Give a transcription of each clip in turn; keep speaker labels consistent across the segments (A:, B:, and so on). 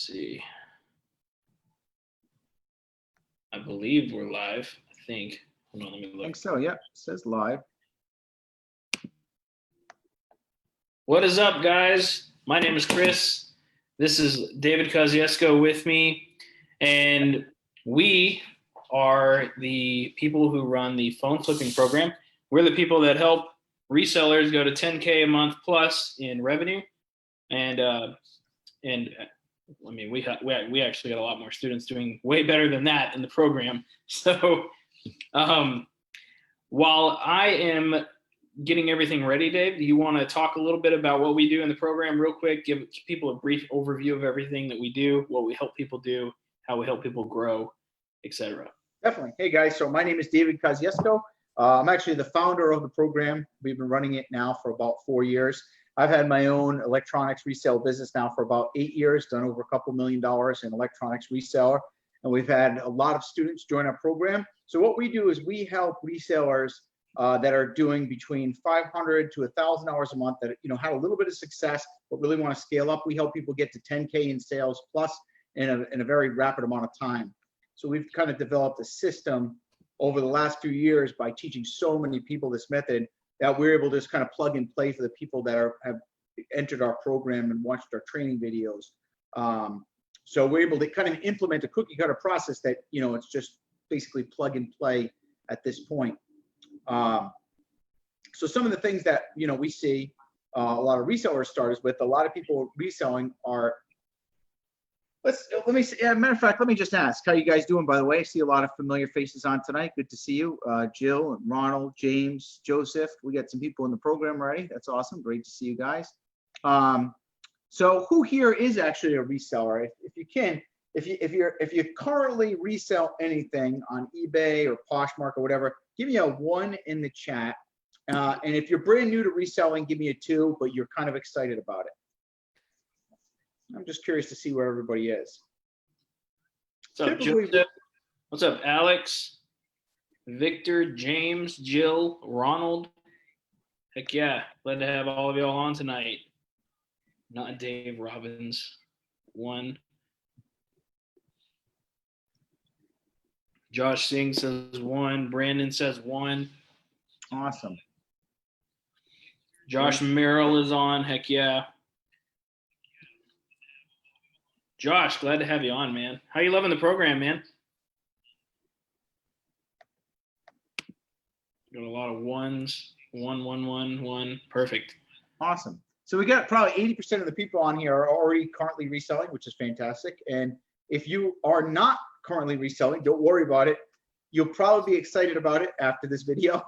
A: see. I believe we're live. I think. Hold on, let me look.
B: I think so. Yeah, it says live.
A: What is up, guys? My name is Chris. This is David Kosciuszko with me, and we are the people who run the phone flipping program. We're the people that help resellers go to 10K a month plus in revenue, and I mean, we actually got a lot more students doing way better than that in the program. So while I am getting everything ready, Dave, do you want to talk a little bit about what we do in the program real quick? Give people a brief overview of everything that we do, what we help people do, how we help people grow, etc.
B: Definitely. Hey, guys. So my name is David Kosciuszko. I'm actually the founder of the program. We've been running it now for about 4 years. I've had my own electronics resale business now for about 8 years, done over $2 million in electronics reseller. And we've had a lot of students join our program. So what we do is we help resellers that are doing between $500 to $1,000 a month that, had a little bit of success, but really want to scale up. We help people get to 10K in sales plus in a very rapid amount of time. So we've kind of developed a system over the last few years by teaching so many people this method that we're able to just kind of plug and play for the people that have entered our program and watched our training videos. So we're able to kind of implement a cookie cutter process that, it's just basically plug and play at this point. So some of the things that, we see a lot of resellers starters with, a lot of people reselling are, let me see, matter of fact, let me just ask, how you guys doing, by the way? I see a lot of familiar faces on tonight. Good to see you. Jill, and Ronald, James, Joseph. We got some people in the program already. That's awesome. Great to see you guys. So who here is actually a reseller? If you can, if you currently resell anything on eBay or Poshmark or whatever, give me a 1 in the chat. And if you're brand new to reselling, give me a 2, but you're kind of excited about it. I'm just curious to see where everybody is.
A: What's up, Joseph? What's up, Alex, Victor, James, Jill, Ronald? Heck yeah, glad to have all of y'all on tonight. Not Dave Robbins. 1. Josh Singh says 1. Brandon says 1.
B: Awesome.
A: Josh Merrill is on. Heck yeah. Josh, glad to have you on, man. How you loving the program, man? Got a lot of 1s. 1, 1, 1, 1. Perfect.
B: Awesome. So we got probably 80% of the people on here are already currently reselling, which is fantastic. And if you are not currently reselling, don't worry about it. You'll probably be excited about it after this video.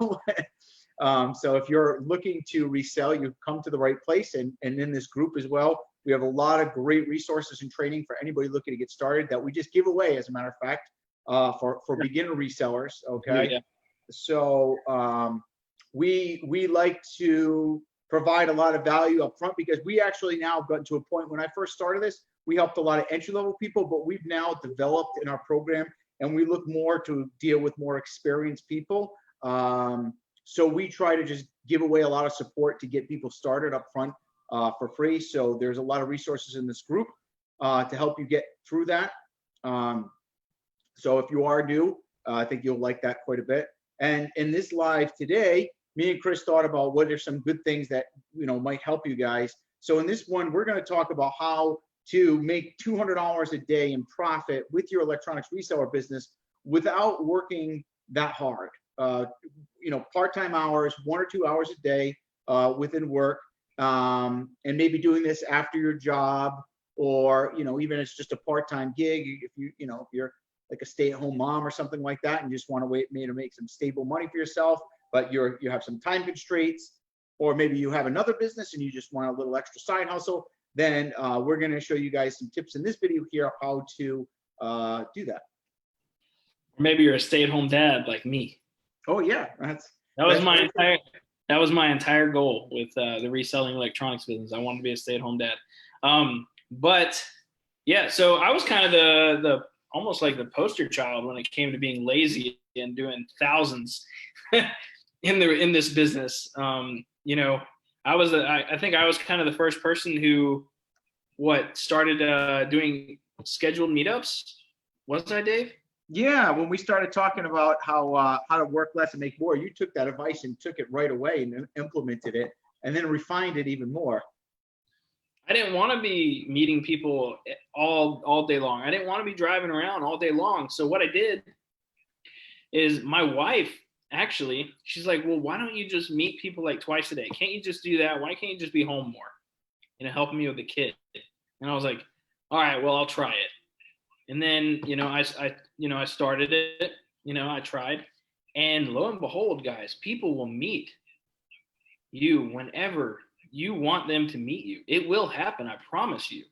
B: So if you're looking to resell, you've come to the right place. And in this group as well, we have a lot of great resources and training for anybody looking to get started that we just give away, as a matter of fact, for beginner resellers. Okay. Yeah. So we like to provide a lot of value up front because we actually now gotten to a point. When I first started this, we helped a lot of entry-level people, but we've now developed in our program and we look more to deal with more experienced people. So we try to just give away a lot of support to get people started up front for free. So there's a lot of resources in this group to help you get through that. So if you are new, I think you'll like that quite a bit. And in this live today, me and Chris thought about what are some good things that might help you guys. So in this one, we're going to talk about how to make $200 a day in profit with your electronics reseller business without working that hard. Part-time hours, 1 or 2 hours a day within work, and maybe doing this after your job, or even it's just a part-time gig. If you're like a stay-at-home mom or something like that, and you just want to make some stable money for yourself, but you have some time constraints, or maybe you have another business and you just want a little extra side hustle, then we're going to show you guys some tips in this video here how to do that.
A: Maybe you're a stay-at-home dad like me.
B: Oh yeah, that
A: was my entire goal with the reselling electronics business. I wanted to be a stay-at-home dad. But yeah, so I was kind of the almost like the poster child when it came to being lazy and doing thousands in this business. I think I was kind of the first person who started doing scheduled meetups. Wasn't I, Dave?
B: Yeah, when we started talking about how to work less and make more, you took that advice and took it right away and implemented it, and then refined it even more.
A: I didn't want to be meeting people all day long. I didn't want to be driving around all day long. So what I did is my wife, actually, she's like, well, why don't you just meet people like twice a day? Can't you just do that? Why can't you just be home more? Helping me with the kid. And I was like, all right, well, I'll try it. And then, I started it, I tried, and lo and behold, guys, people will meet you whenever you want them to meet you. It will happen. I promise you.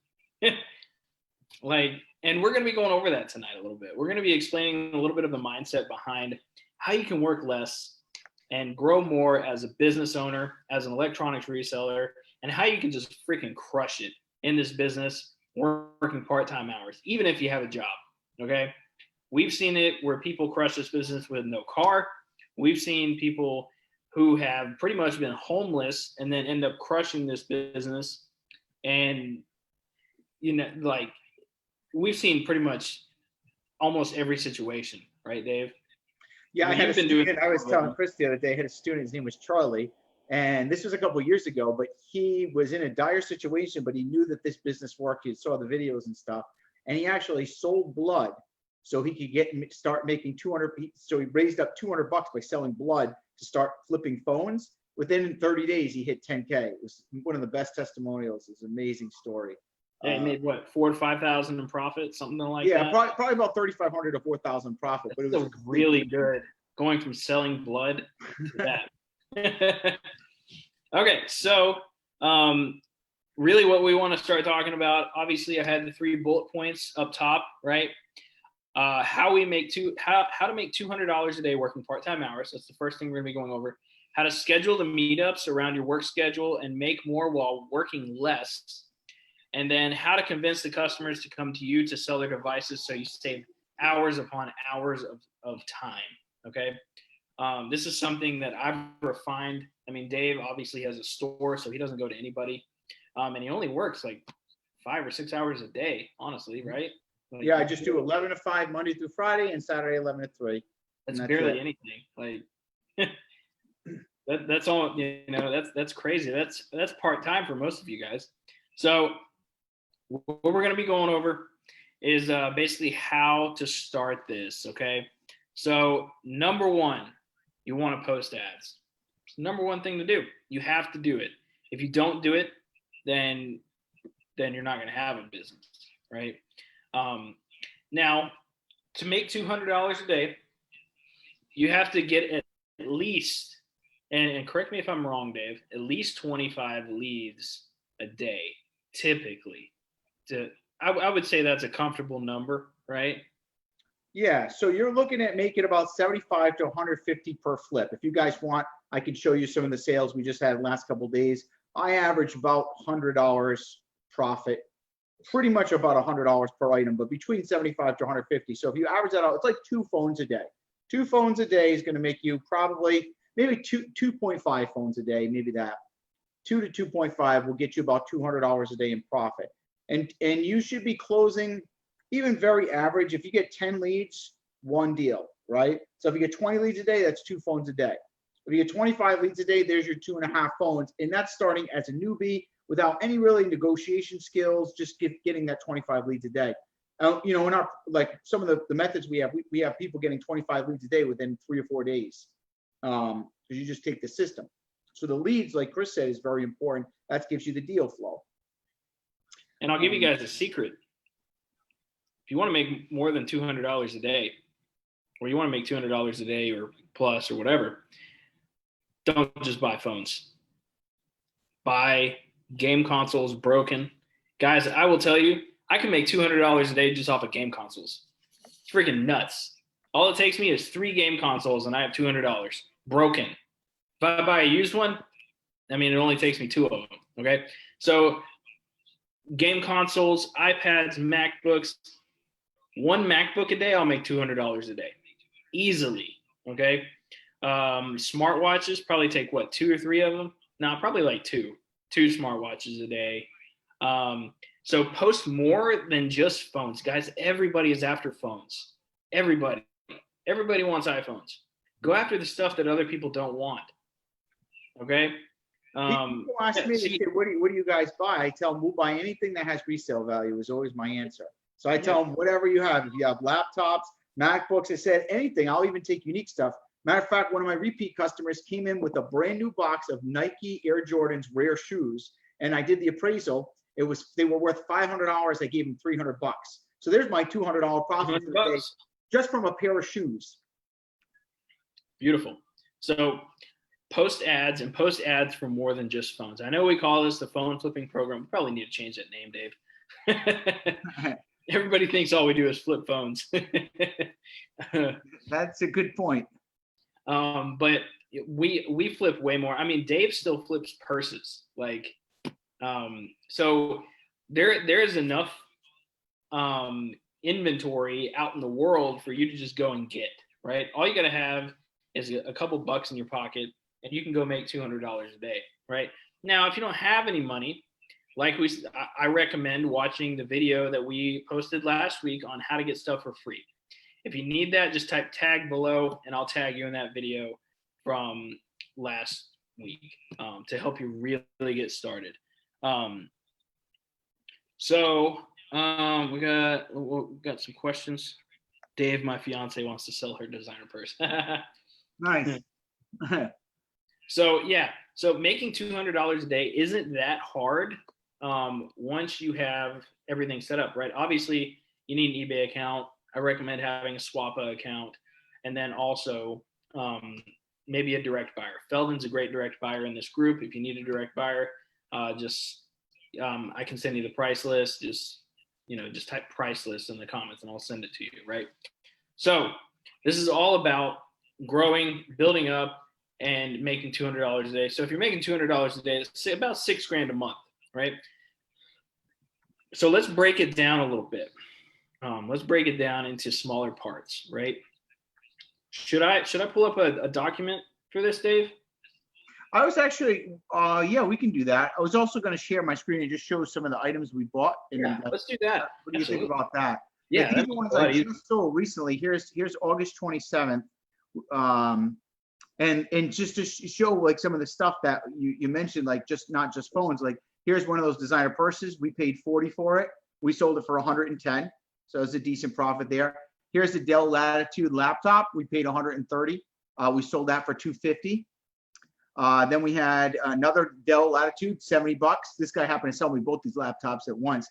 A: And we're going to be going over that tonight a little bit. We're going to be explaining a little bit of the mindset behind how you can work less and grow more as a business owner, as an electronics reseller, and how you can just freaking crush it in this business, working part-time hours, even if you have a job. Okay. We've seen it where people crush this business with no car. We've seen people who have pretty much been homeless and then end up crushing this business. And, we've seen pretty much almost every situation, right, Dave?
B: Yeah, I had a student, I was telling Chris the other day, I had a student, his name was Charlie, and this was a couple of years ago, but he was in a dire situation, but he knew that this business worked. He saw the videos and stuff, and he actually sold blood so he could start making 200. So he raised up $200 by selling blood to start flipping phones. Within 30 days, he hit 10K. It was one of the best testimonials. It's an amazing story.
A: Yeah, he made what, 4,000 to 5,000 in profit, something like that.
B: Yeah, probably about 3,500 to 4,000 profit. But it was
A: really good, going from selling blood to that. Okay, so really what we want to start talking about, obviously I had the 3 bullet points up top, right? How to make $200 a day working part-time hours. That's the first thing we're gonna be going over. How to schedule the meetups around your work schedule and make more while working less. And then how to convince the customers to come to you to sell their devices so you save hours upon hours of time, okay? This is something that I've refined. I mean, Dave obviously has a store, so he doesn't go to anybody. And he only works like 5 or 6 hours a day, honestly, right?
B: Yeah, I just do 11 to 5 Monday through Friday and Saturday 11 to 3.
A: That's barely anything. Like that's all, that's crazy. That's part-time for most of you guys. So what we're going to be going over is basically how to start this, okay? So number one, you want to post ads. It's the number one thing to do. You have to do it. If you don't do it, then you're not going to have a business, right? Now, to make $200 a day, you have to get at least, and correct me if I'm wrong, Dave, at least 25 leads a day, typically. I would say that's a comfortable number, right?
B: Yeah, so you're looking at making about 75 to 150 per flip. If you guys want, I can show you some of the sales we just had last couple of days. I average about $100 profit, pretty much about $100 per item, but between 75 to 150. So if you average that out, it's like 2 phones a day. 2 phones a day is going to make you probably maybe 2.5 phones a day, maybe that. 2 to 2.5 will get you about $200 a day in profit. And you should be closing, even very average, if you get 10 leads, 1 deal, right? So if you get 20 leads a day, that's 2 phones a day. If you get 25 leads a day, there's your 2.5 phones. And that's starting as a newbie without any really negotiation skills, just getting that 25 leads a day. In our, like some of the methods we have people getting 25 leads a day within 3 or 4 days. Because you just take the system. So the leads, like Chris said, is very important. That gives you the deal flow.
A: And I'll give you guys a secret. If you want to make more than $200 a day, or you want to make $200 a day or plus or whatever, don't just buy phones. Buy game consoles broken. Guys, I will tell you, I can make $200 a day just off of game consoles. It's freaking nuts. All it takes me is 3 game consoles and I have $200 broken. If I buy a used one, I mean, it only takes me 2 of them, okay? So game consoles, iPads, MacBooks, 1 MacBook a day, I'll make $200 a day. Easily, okay? Smartwatches probably take, what, 2 or 3 of them? No, probably like 2 smartwatches a day. So post more than just phones, guys. Everybody is after phones. Everybody wants iPhones. Go after the stuff that other people don't want. Okay.
B: People ask me, they say, what do you guys buy? I tell them, we'll buy anything that has resale value is always my answer. So I tell them, whatever you have. If you have laptops, MacBooks, I said anything. I'll even take unique stuff. Matter of fact, one of my repeat customers came in with a brand new box of Nike Air Jordans rare shoes, and I did the appraisal. They were worth $500. I gave him $300. So there's my $200 profit for the day, just from a pair of shoes.
A: Beautiful. So post ads for more than just phones. I know we call this the phone flipping program. We probably need to change that name, Dave. Everybody thinks all we do is flip phones.
B: That's a good point.
A: But we flip way more. I mean, Dave still flips purses. Like, so there is enough inventory out in the world for you to just go and get, right? All you got to have is a couple bucks in your pocket, and you can go make $200 a day, right? Now, if you don't have any money, I recommend watching the video that we posted last week on how to get stuff for free. If you need that, just type tag below, and I'll tag you in that video from last week to help you really get started. We got some questions. Dave, my fiance, wants to sell her designer purse.
B: Nice.
A: So making $200 a day isn't that hard once you have everything set up, right? Obviously, you need an eBay account. I recommend having a Swappa account, and then also maybe a direct buyer. Feldon's a great direct buyer in this group. If you need a direct buyer, I can send you the price list. Just type price list in the comments, and I'll send it to you, right? So this is all about growing, building up, and making $200 a day. So if you're making $200 a day, it's about $6,000 a month, right? So let's break it down a little bit. Let's break it down into smaller parts, right? Should I pull up a document for this, Dave?
B: I was actually, yeah, we can do that. I was also going to share my screen and just show some of the items we bought.
A: Yeah, let's do that.
B: What do you think about that?
A: Yeah,
B: these ones I just sold recently. Here's August 27th. And just to show like some of the stuff that you mentioned, like not just phones, like here's one of those designer purses. We paid 40 for it. We sold it for 110. So it's a decent profit there. Here's the Dell Latitude laptop. We paid 130. We sold that for 250. Then we had another Dell Latitude, $70. This guy happened to sell me both these laptops at once.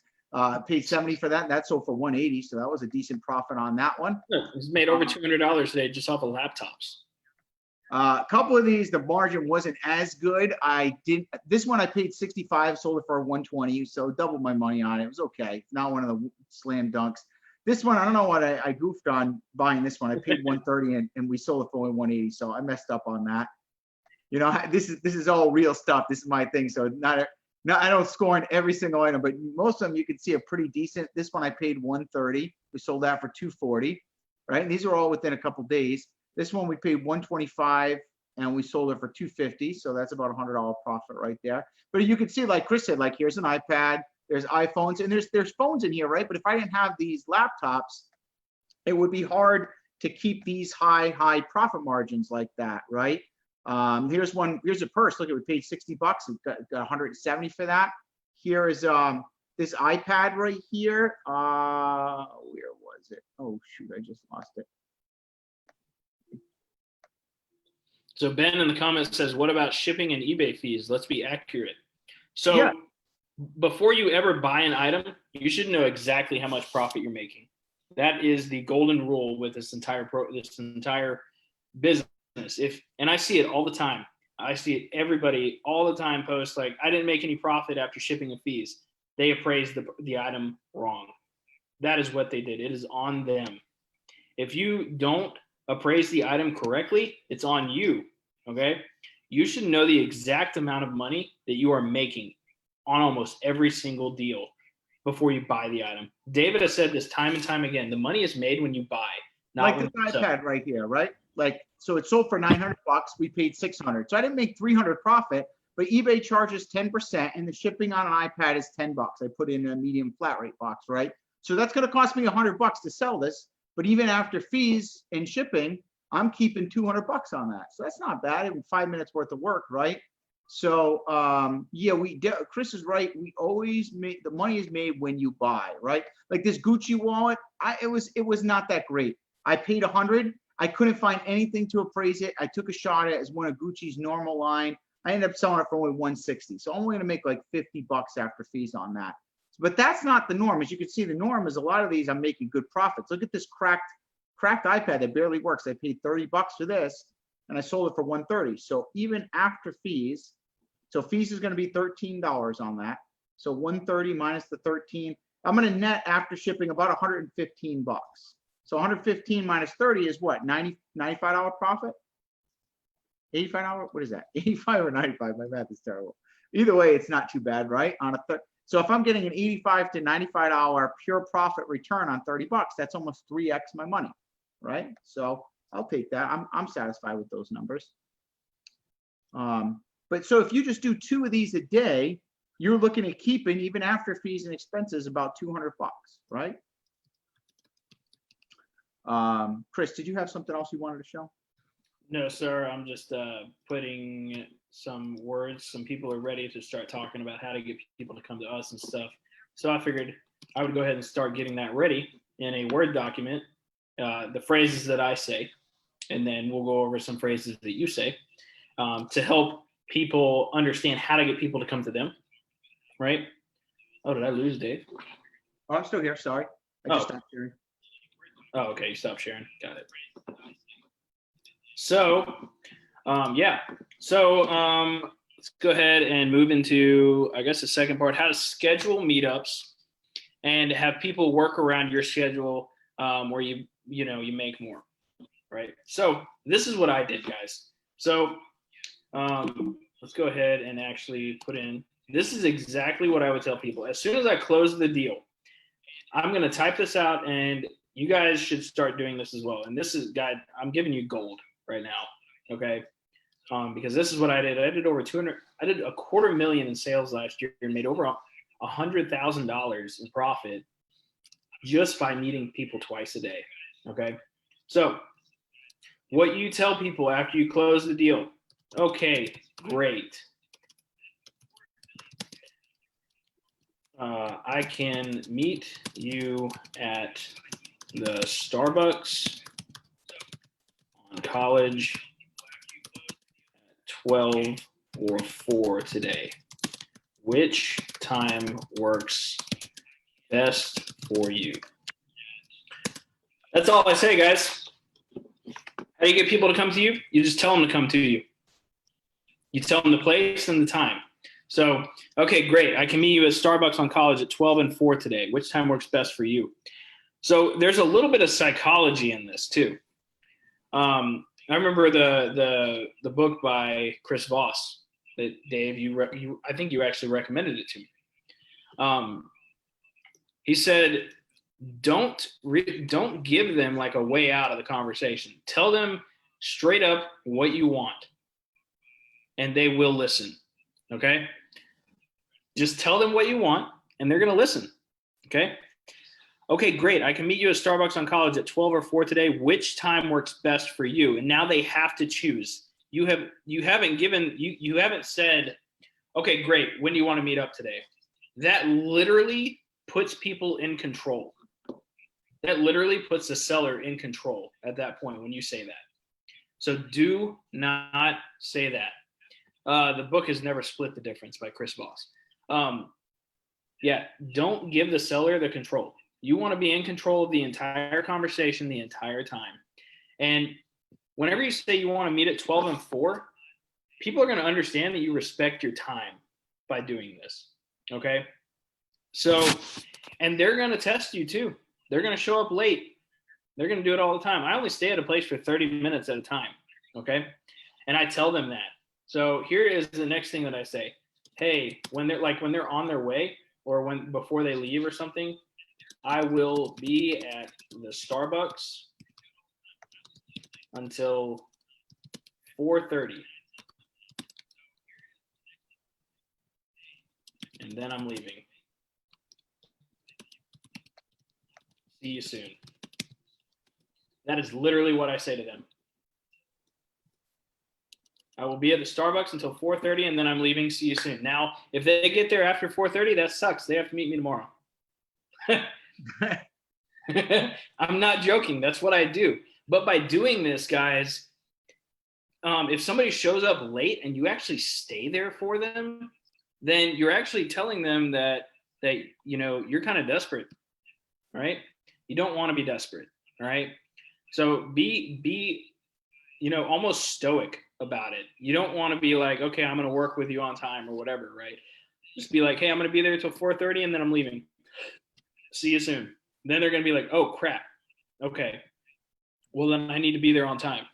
B: Paid 70 for that. And that sold for 180. So that was a decent profit on that one.
A: He's made over $200 today just off of laptops.
B: A couple of these, the margin wasn't as good. This one I paid 65, sold it for 120, so doubled my money on it. It was okay. Not one of the slam dunks. This one, I don't know what I goofed on buying this one. I paid 130 and we sold it for only 180, so I messed up on that. You know, this is all real stuff. This is my thing, so I don't score in every single item, but most of them you can see are pretty decent. This one I paid 130. We sold that for 240, right? And these are all within a couple days. This one we paid 125 and we sold it for 250. So that's about $100 profit right there. But you can see, like Chris said, like here's an iPad, there's iPhones, and there's phones in here, right? But if I didn't have these laptops, it would be hard to keep these high profit margins like that, right? Here's a purse. Look, we paid 60 bucks. We got 170 for that. Here is this iPad right here. Where was it? Oh shoot, I just lost it.
A: So Ben in the comments says, what about shipping and eBay fees? Let's be accurate. So before you ever buy an item, you should know exactly how much profit you're making. That is the golden rule with this entire business. And I see it all the time. I see it, everybody all the time posts like, I didn't make any profit after shipping and fees. They appraised the item wrong. That is what they did. It is on them. If you don't appraise the item correctly, it's on you, okay? You should know the exact amount of money that you are making on almost every single deal before you buy the item. David has said this time and time again. The money is made when you buy, not
B: like this iPad right here, right? Like, so it sold for 900 bucks. We paid 600. So I didn't make 300 profit, but eBay charges 10% and the shipping on an iPad is $10. I put in a medium flat rate box, right? So that's going to cost me $100 to sell this. But even after fees and shipping, I'm keeping $200 on that. So that's not bad. Even 5 minutes worth of work, right? So yeah, Chris is right. We always make the money is made when you buy, right? Like this Gucci wallet, it was not that great. I paid 100. I couldn't find anything to appraise it. I took a shot at it as one of Gucci's normal line. I ended up selling it for only 160. So I'm only going to make like $50 after fees on that. But that's not the norm. As you can see, the norm is a lot of these I'm making good profits. Look at this cracked iPad that barely works. I paid $30 for this and I sold it for 130. So even after fees, so fees is going to be $13 on that. So 130 minus the 13, I'm going to net after shipping about 115 bucks. So 115 minus 30 is what? $95 profit? $85? What is that? 85 or 95? My math is terrible. Either way, it's not too bad, right? So if I'm getting an $85 to $95 pure profit return on 30 bucks, that's almost 3x my money, right? So I'll take that. I'm satisfied with those numbers. But so if you just do 2 of these a day, you're looking at keeping, even after fees and expenses, about 200 bucks, right? Chris, did you have something else you wanted to show?
A: No, sir. I'm just putting some words. Some people are ready to start talking about how to get people to come to us and stuff. So I figured I would go ahead and start getting that ready in a Word document, the phrases that I say, and then we'll go over some phrases that you say to help people understand how to get people to come to them, right? Oh, did I lose Dave?
B: Oh, I'm still here. Sorry. I just stopped sharing.
A: Oh, okay. You stopped sharing. Got it. So, yeah. So let's go ahead and move into, I guess, the second part, how to schedule meetups and have people work around your schedule where you make more, right? So this is what I did, guys. So let's go ahead and actually put in, this is exactly what I would tell people. As soon as I close the deal, I'm going to type this out and you guys should start doing this as well. And this is, guys, I'm giving you gold right now, okay? Because this is what I did. I did over 200, I did $250,000 in sales last year and made over $100,000 in profit just by meeting people twice a day, okay? So what you tell people after you close the deal, okay, great. I can meet you at the Starbucks on College at 12 or 4 today. Which time works best for you? That's all I say, guys. How do you get people to come to you? You just tell them to come to you. You tell them the place and the time. So, okay, great. I can meet you at Starbucks on College at 12 and 4 today. Which time works best for you? So there's a little bit of psychology in this too. I remember the book by Chris Voss that Dave, I think you actually recommended it to me. He said, don't give them like a way out of the conversation. Tell them straight up what you want, and they will listen. Okay? Just tell them what you want, and they're going to listen. Okay? Okay, great. I can meet you at Starbucks on College at 12 or 4 today. Which time works best for you? And now they have to choose. You haven't said, okay, great. When do you want to meet up today? That literally puts people in control. That literally puts the seller in control at that point when you say that. So do not say that. The book is Never Split the Difference by Chris Voss. Yeah, don't give the seller the control. You want to be in control of the entire conversation the entire time. And whenever you say you want to meet at 12 and 4, people are going to understand that you respect your time by doing this. Okay? So, and they're going to test you too. They're going to show up late. They're going to do it all the time. I only stay at a place for 30 minutes at a time. Okay? And I tell them that. So here is the next thing that I say. Hey, when they're on their way or before they leave or something, I will be at the Starbucks until 4:30. and then I'm leaving. See you soon. That is literally what I say to them. I will be at the Starbucks until 4:30, and then I'm leaving. See you soon. Now, if they get there after 4:30, that sucks. They have to meet me tomorrow. I'm not joking. That's what I do. But by doing this, guys, if somebody shows up late and you actually stay there for them, then you're actually telling them that you're kind of desperate, right? You don't want to be desperate, right? So be almost stoic about it. You don't want to be like, okay, I'm going to work with you on time or whatever, right? Just be like, hey, I'm going to be there until 4:30 and then I'm leaving. See you soon. Then they're going to be like, oh crap. Okay. Well, then I need to be there on time.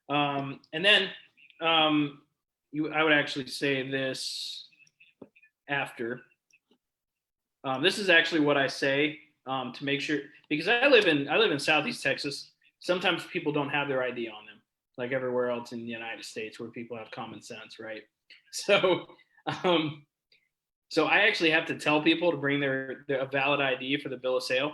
A: And then I would actually say this after. This is actually what I say to make sure, because I live in Southeast Texas. Sometimes people don't have their ID on them, like everywhere else in the United States where people have common sense, right? So, so I actually have to tell people to bring a valid ID for the bill of sale.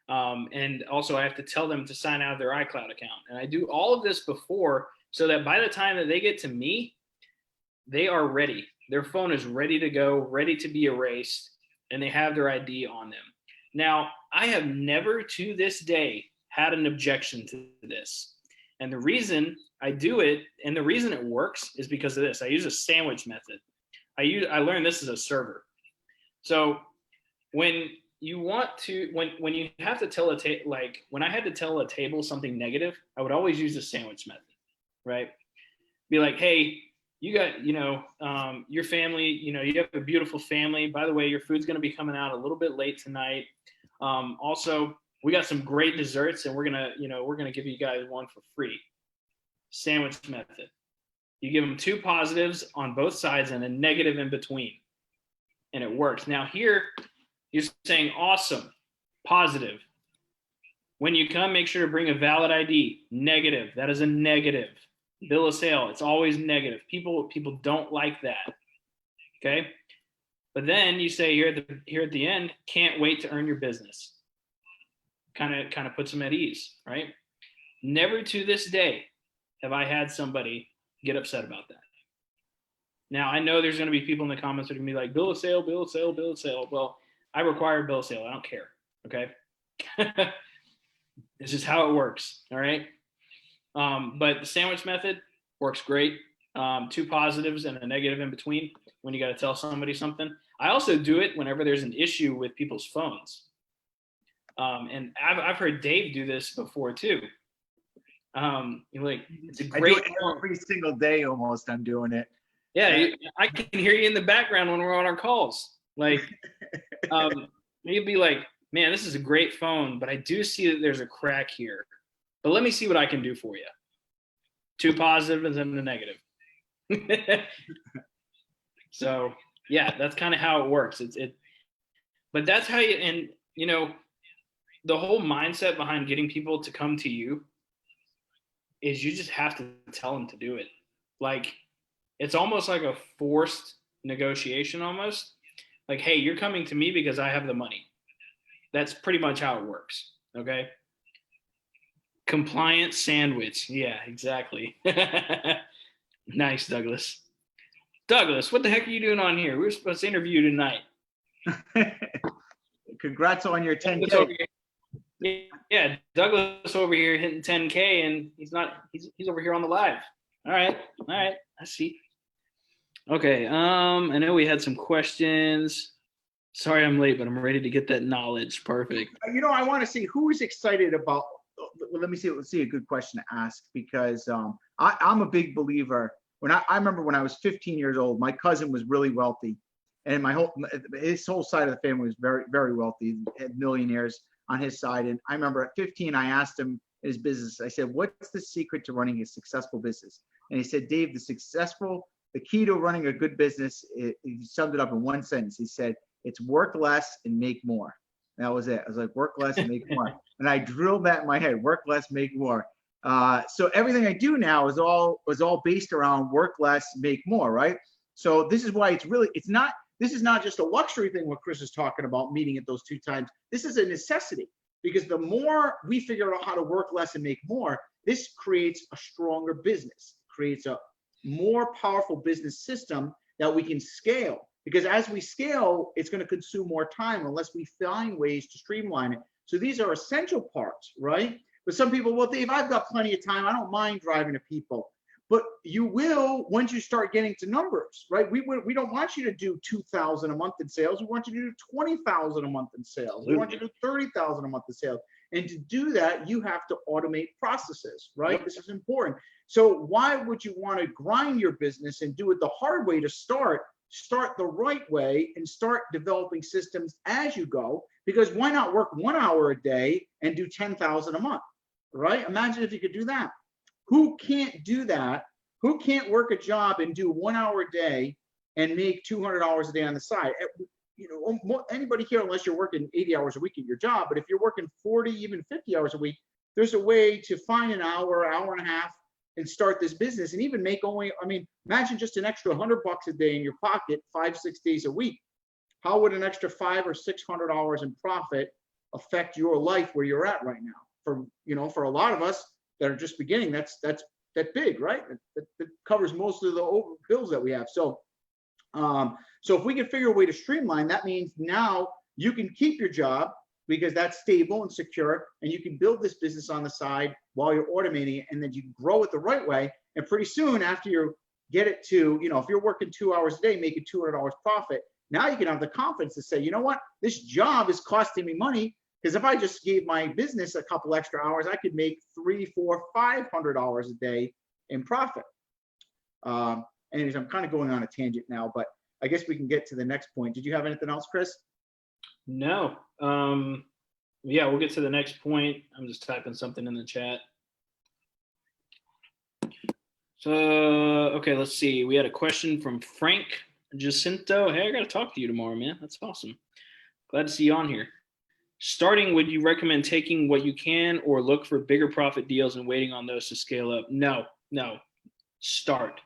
A: And also I have to tell them to sign out of their iCloud account. And I do all of this before so that by the time that they get to me, they are ready. Their phone is ready to go, ready to be erased, and they have their ID on them. Now, I have never to this day had an objection to this. And the reason I do it, and the reason it works, is because of this. I use a sandwich method. I learned this as a server. So when you want to, when you have to tell like when I had to tell a table something negative, I would always use the sandwich method, right? Be like, hey, you got, your family, you have a beautiful family. By the way, your food's going to be coming out a little bit late tonight. Also, we got some great desserts, and we're gonna give you guys one for free. Sandwich method. You give them two positives on both sides and a negative in between, and it works. Now here, you're saying awesome, positive. When you come, make sure to bring a valid ID. Negative. That is a negative. Bill of sale. It's always negative. People don't like that. Okay. But then you say here at the end, can't wait to earn your business. Kind of puts them at ease, right? Never to this day have I had somebody get upset about that. Now, I know there's going to be people in the comments that are going to be like, bill of sale, bill of sale, bill of sale. Well, I require bill of sale. I don't care, okay? It's just how it works, all right? But the sandwich method works great. Two positives and a negative in between when you got to tell somebody something. I also do it whenever there's an issue with people's phones. And I've heard Dave do this before too. It's a great.
B: I do it every single day almost. I'm doing it.
A: Yeah, I can hear you in the background when we're on our calls. Like, you'd be like, "Man, this is a great phone, but I do see that there's a crack here. But let me see what I can do for you." Two positives and a negative. So yeah, that's kind of how it works. But that's how the whole mindset behind getting people to come to you is you just have to tell them to do it. Like, it's almost like a forced negotiation almost. Like, hey, you're coming to me because I have the money. That's pretty much how it works. Okay. Compliant sandwich. Yeah, exactly. Nice, Douglas. Douglas, what the heck are you doing on here? We were supposed to interview you tonight.
B: Congrats on your 10K.
A: Yeah, Douglas over here hitting 10K, and he's over here on the live. All right, I see. Okay, I know we had some questions. Sorry I'm late, but I'm ready to get that knowledge. Perfect.
B: I want to see who is excited about. Let me see a good question to ask, because I'm a big believer. I remember when I was 15 years old, my cousin was really wealthy, and his whole side of the family was very, very wealthy, had millionaires on his side. And I remember at 15, I asked him in his business, I said, what's the secret to running a successful business? And he said, Dave, the key to running a good business, he summed it up in one sentence. He said, it's work less and make more. And that was it. I was like, work less and make more. And I drilled that in my head, work less, make more. So everything I do now is all based around work less, make more, right? So this is why this is not just a luxury thing what Chris is talking about, meeting at those 2 times. This is a necessity, because the more we figure out how to work less and make more, this creates a stronger business, creates a more powerful business system that we can scale. Because as we scale, it's going to consume more time unless we find ways to streamline it. So these are essential parts, right? But some people, well, Dave, I've got plenty of time. I don't mind driving to people. But you will once you start getting to numbers, right? We don't want you to do 2,000 a month in sales. We want you to do 20,000 a month in sales. We want you to do 30,000 a month in sales. And to do that, you have to automate processes, right? Yep. This is important. So why would you want to grind your business and do it the hard way to start the right way and start developing systems as you go? Because why not work 1 hour a day and do 10,000 a month, right? Imagine if you could do that. Who can't do that? Who can't work a job and do 1 hour a day and make $200 a day on the side? You know, anybody here, unless you're working 80 hours a week at your job, but if you're working 40, even 50 hours a week, there's a way to find an hour, hour and a half and start this business and even make only, I mean, imagine just an extra $100 a day in your pocket, 5-6 days a week. How would an extra $500 or $600 in profit affect your life where you're at right now? For a lot of us that are just beginning, that's big, right? That covers most of the bills that we have. So if we can figure a way to streamline, that means now you can keep your job because that's stable and secure, and you can build this business on the side while you're automating it, and then you grow it the right way. And pretty soon after you get it to, if you're working 2 hours a day, making $200 profit, now you can have the confidence to say, you know what, this job is costing me money. Because if I just gave my business a couple extra hours, I could make $300, $400, $500 a day in profit. Anyways, I'm kind of going on a tangent now, but I guess we can get to the next point. Did you have anything else, Chris?
A: No. Yeah, we'll get to the next point. I'm just typing something in the chat. So, okay, let's see. We had a question from Frank Jacinto. Hey, I got to talk to you tomorrow, man. That's awesome. Glad to see you on here. Starting, would you recommend taking what you can or look for bigger profit deals and waiting on those to scale up? No. Start.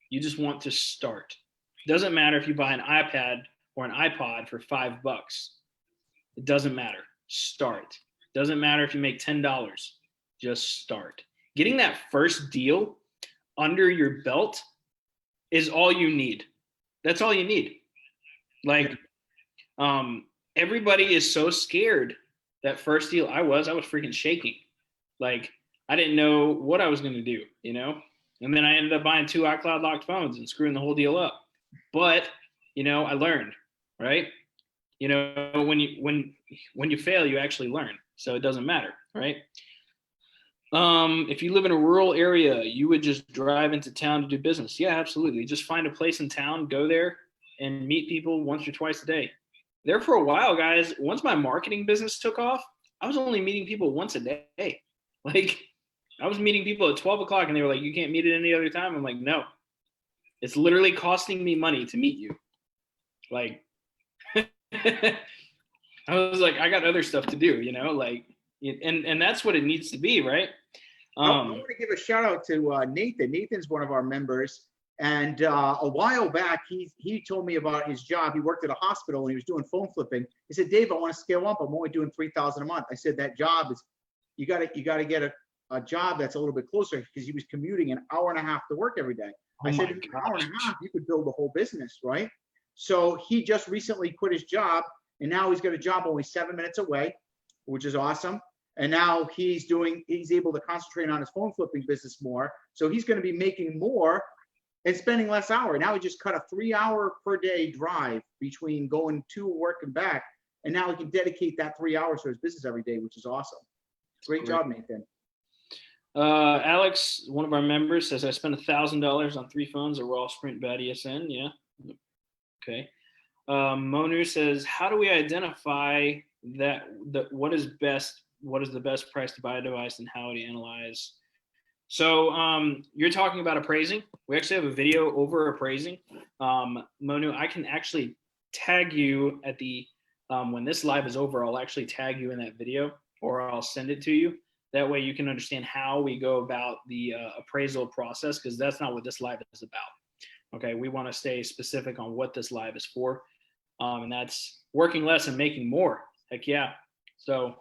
A: You just want to start. It doesn't matter if you buy an iPad or an iPod for $5. It doesn't matter. Start. It doesn't matter if you make $10. Just start. Getting that first deal under your belt is all you need. That's all you need. Like, everybody is so scared. That first deal, I was freaking shaking. Like, I didn't know what I was going to do, and then I ended up buying 2 iCloud locked phones and screwing the whole deal up. But, I learned, right? When you fail, you actually learn. So it doesn't matter, right? If you live in a rural area, you would just drive into town to do business. Yeah, absolutely. Just find a place in town, go there and meet people once or twice a day. There for a while, guys, once my marketing business took off, I was only meeting people once a day. Like, I was meeting people at 12 o'clock and they were like, you can't meet at any other time. I'm like, no, it's literally costing me money to meet you. Like, I was like, I got other stuff to do, and that's what it needs to be, right?
B: I want to give a shout out to Nathan. Nathan's one of our members. And a while back, he told me about his job. He worked at a hospital and he was doing phone flipping. He said, Dave, I want to scale up. I'm only doing $3,000 a month. I said, that job is, you got to get a job that's a little bit closer, because he was commuting an hour and a half to work every day. I said, in an hour and a half, you could build a whole business, right? So he just recently quit his job, and now he's got a job only 7 minutes away, which is awesome. And now he's able to concentrate on his phone flipping business more. So he's going to be making more and spending less hour. Now he just cut a 3-hour per day drive between going to work and back. And now he can dedicate that 3 hours to his business every day, which is awesome. Great job, Nathan.
A: Alex, one of our members, says, I spent $1,000 on 3 phones, a Raw Sprint Bad ESN. Yeah. Okay. Monu says, how do we identify what is the best price to buy a device and how to analyze? So you're talking about appraising. We actually have a video over appraising. Monu, I can actually tag you at the, when this live is over, I'll actually tag you in that video, or I'll send it to you. That way you can understand how we go about the appraisal process, because that's not what this live is about. Okay, we want to stay specific on what this live is for, and that's working less and making more. Heck yeah. So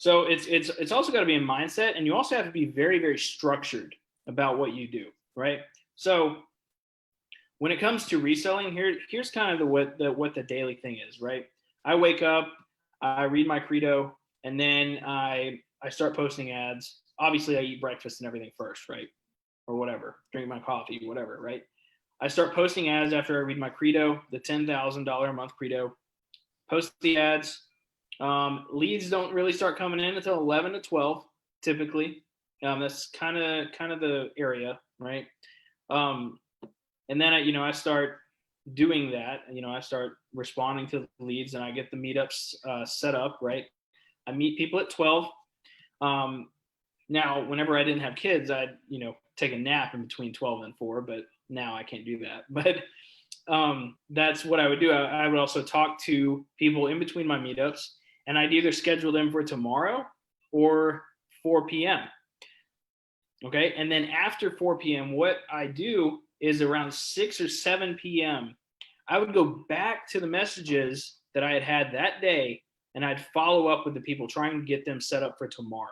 A: it's also got to be a mindset, and you also have to be very, very structured about what you do, right? So when it comes to reselling, here's kind of what the daily thing is, right? I wake up, I read my credo, and then I start posting ads. Obviously, I eat breakfast and everything first, right? Or whatever, drink my coffee, whatever, right? I start posting ads after I read my credo, the $10,000 a month credo. Post the ads. Leads don't really start coming in until 11 to 12, typically. That's kind of the area, right? And then I start doing that. I start responding to the leads, and I get the meetups set up, right? I meet people at 12. Now, whenever I didn't have kids, I'd take a nap in between 12 and 4, but now I can't do that. But that's what I would do. I would also talk to people in between my meetups, and I'd either schedule them for tomorrow or 4 p.m. Okay. And then after 4 p.m., what I do is around 6 or 7 p.m., I would go back to the messages that I had that day, and I'd follow up with the people, trying to get them set up for tomorrow.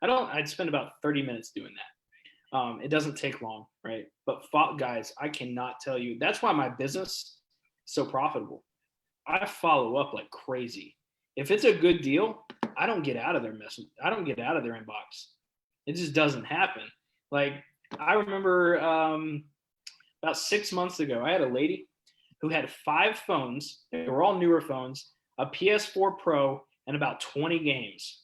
A: I'd spend about 30 minutes doing that. It doesn't take long, right? But guys, I cannot tell you. That's why my business is so profitable. I follow up like crazy. If it's a good deal, I don't get out of their message. I don't get out of their inbox. It just doesn't happen. Like, I remember about 6 months ago, I had a lady who had 5 phones. They were all newer phones, a PS4 Pro, and about 20 games.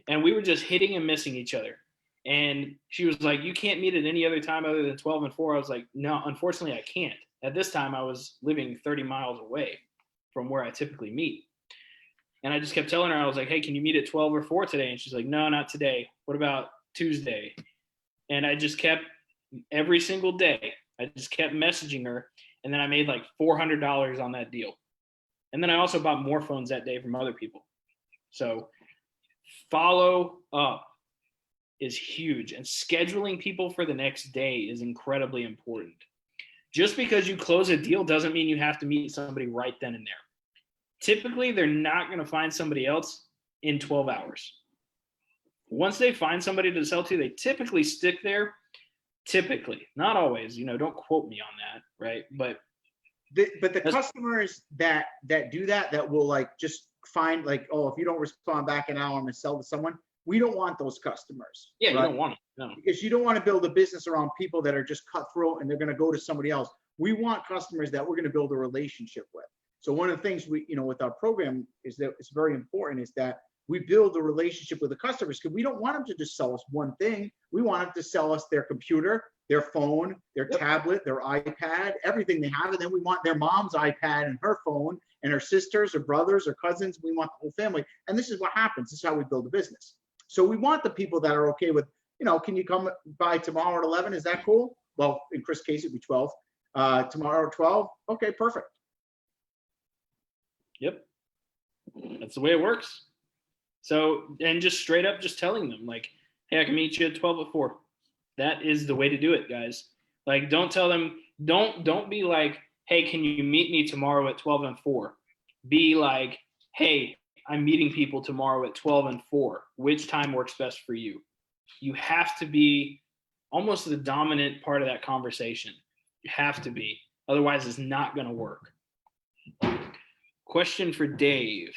A: And we were just hitting and missing each other. And she was like, "You can't meet at any other time other than 12 and 4. I was like, "No, unfortunately, I can't." At this time, I was living 30 miles away from where I typically meet. And I just kept telling her, I was like, "Hey, can you meet at 12 or 4 today?" And she's like, "No, not today. What about Tuesday?" And I just kept, every single day, I just kept messaging her. And then I made like $400 on that deal. And then I also bought more phones that day from other people. So follow up is huge, and scheduling people for the next day is incredibly important. Just because you close a deal doesn't mean you have to meet somebody right then and there. Typically, they're not going to find somebody else in 12 hours. Once they find somebody to sell to, they typically stick there. Typically, not always, don't quote me on that, right? But
B: the customers that do that will like just find like, oh, if you don't respond back an hour, I'm gonna sell to someone. We don't want those customers.
A: Yeah,
B: right?
A: You don't want them. No.
B: Because you don't want to build a business around people that are just cutthroat and they're going to go to somebody else. We want customers that we're going to build a relationship with. So one of the things we, with our program is that it's very important is that we build a relationship with the customers, because we don't want them to just sell us one thing. We want them to sell us their computer, their phone, their tablet, their iPad, everything they have. And then we want their mom's iPad and her phone and her sisters or brothers or cousins. We want the whole family. And this is what happens. This is how we build a business. So we want the people that are okay with, can you come by tomorrow at 11? Is that cool? Well, in Chris' case, it'd be 12. Tomorrow at 12? Okay, perfect.
A: Yep. That's the way it works. So, and just straight up just telling them like, "Hey, I can meet you at 12 at 4. That is the way to do it, guys. Like, don't tell them, don't be like, "Hey, can you meet me tomorrow at 12 and 4? Be like, "Hey, I'm meeting people tomorrow at 12 and 4. Which time works best for you?" You have to be almost the dominant part of that conversation. You have to be. Otherwise, it's not going to work. Question for Dave.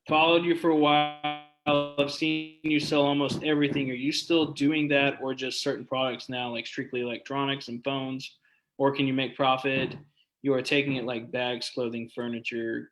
A: Followed you for a while. I've seen you sell almost everything. Are you still doing that, or just certain products now, like strictly electronics and phones? Or can you make profit? You are taking it like bags, clothing, furniture.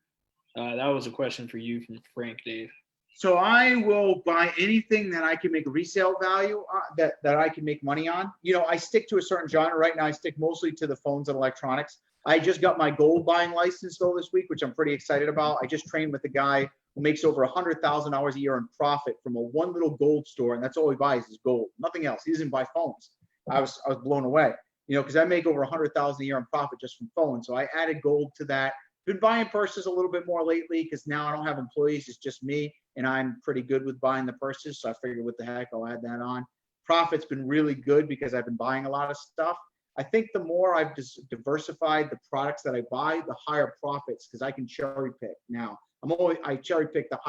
A: That was a question for you from Frank, Dave.
B: So I will buy anything that I can make resale value that I can make money on. I stick to a certain genre. Right now, I stick mostly to the phones and electronics. I just got my gold buying license though this week, which I'm pretty excited about. I just trained with a guy who makes over $100,000 a year in profit from one little gold store, and that's all he buys is gold, nothing else. He doesn't buy phones. I was blown away, because I make over $100,000 a year in profit just from phones. So I added gold to that. Been buying purses a little bit more lately because now I don't have employees. It's just me, and I'm pretty good with buying the purses. So I figured, what the heck, I'll add that on. Profit's been really good because I've been buying a lot of stuff. I think the more I've just diversified the products that I buy, the higher profits, because I can cherry pick now. I cherry pick the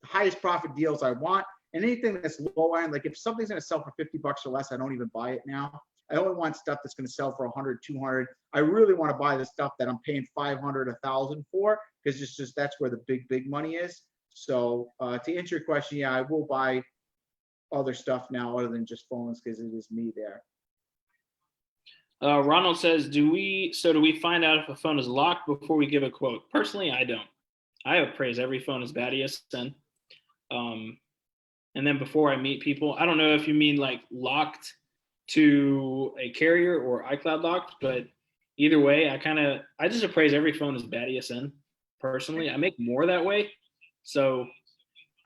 B: highest profit deals I want, and anything that's low end, like if something's going to sell for $50 or less, I don't even buy it now. I only want stuff that's going to sell for 100, 200. I really want to buy the stuff that I'm paying 500, 1,000 for, because it's just that's where the big money is. So to answer your question, yeah, I will buy other stuff now other than just phones, because it is me there.
A: Ronald says, do we find out if a phone is locked before we give a quote? Personally, I don't. I appraise every phone as bad ESN. And then before I meet people, I don't know if you mean like locked to a carrier or iCloud locked, but either way, I just appraise every phone as bad ESN. Personally, I make more that way. So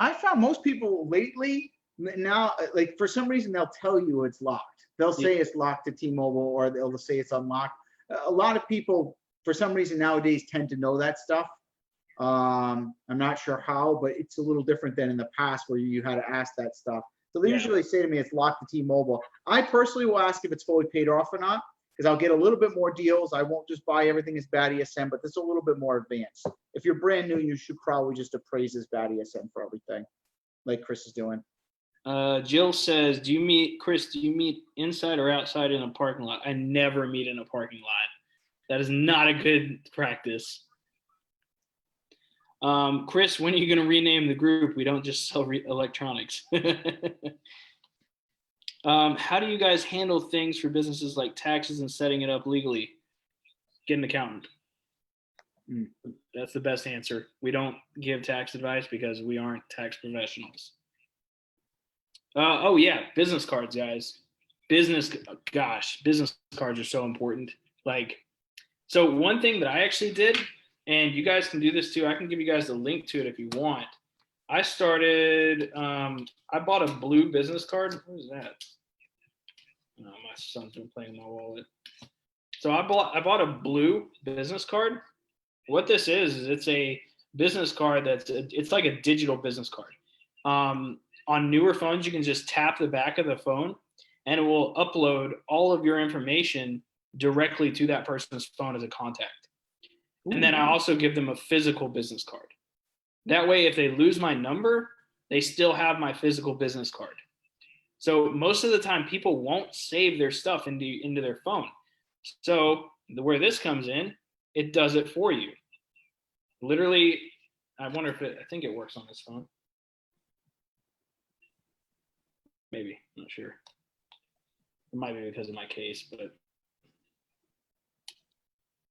B: I found most people lately now, like for some reason, they'll tell you it's locked. They'll say it's locked to T-Mobile, or they'll say it's unlocked. A lot of people, for some reason nowadays, tend to know that stuff. I'm not sure how, but it's a little different than in the past where you had to ask that stuff. So they usually say to me, it's locked to T-Mobile. I personally will ask if it's fully paid off or not, because I'll get a little bit more deals. I won't just buy everything as bad ESN, but this is a little bit more advanced. If you're brand new, you should probably just appraise as bad ESN for everything, like Chris is doing.
A: Jill says, do you meet inside or outside in a parking lot? I never meet in a parking lot. That is not a good practice. Chris, when are you going to rename the group? We don't just sell electronics. How do you guys handle things for businesses like taxes and setting it up legally? Get an accountant. That's the best answer. We don't give tax advice because we aren't tax professionals. Oh yeah, business cards, guys. Business cards are so important. So one thing that I actually did, and you guys can do this too. I can give you guys the link to it if you want. I bought a blue business card. What is that? Oh, my son's been playing with my wallet. So I bought a blue business card. What this is it's a business card it's like a digital business card. On newer phones, you can just tap the back of the phone and it will upload all of your information directly to that person's phone as a contact. Ooh. And then I also give them a physical business card. That way, if they lose my number, they still have my physical business card. So most of the time, people won't save their stuff into their phone. So where this comes in, it does it for you. Literally, I think it works on this phone. Maybe, I'm not sure. It might be because of my case, but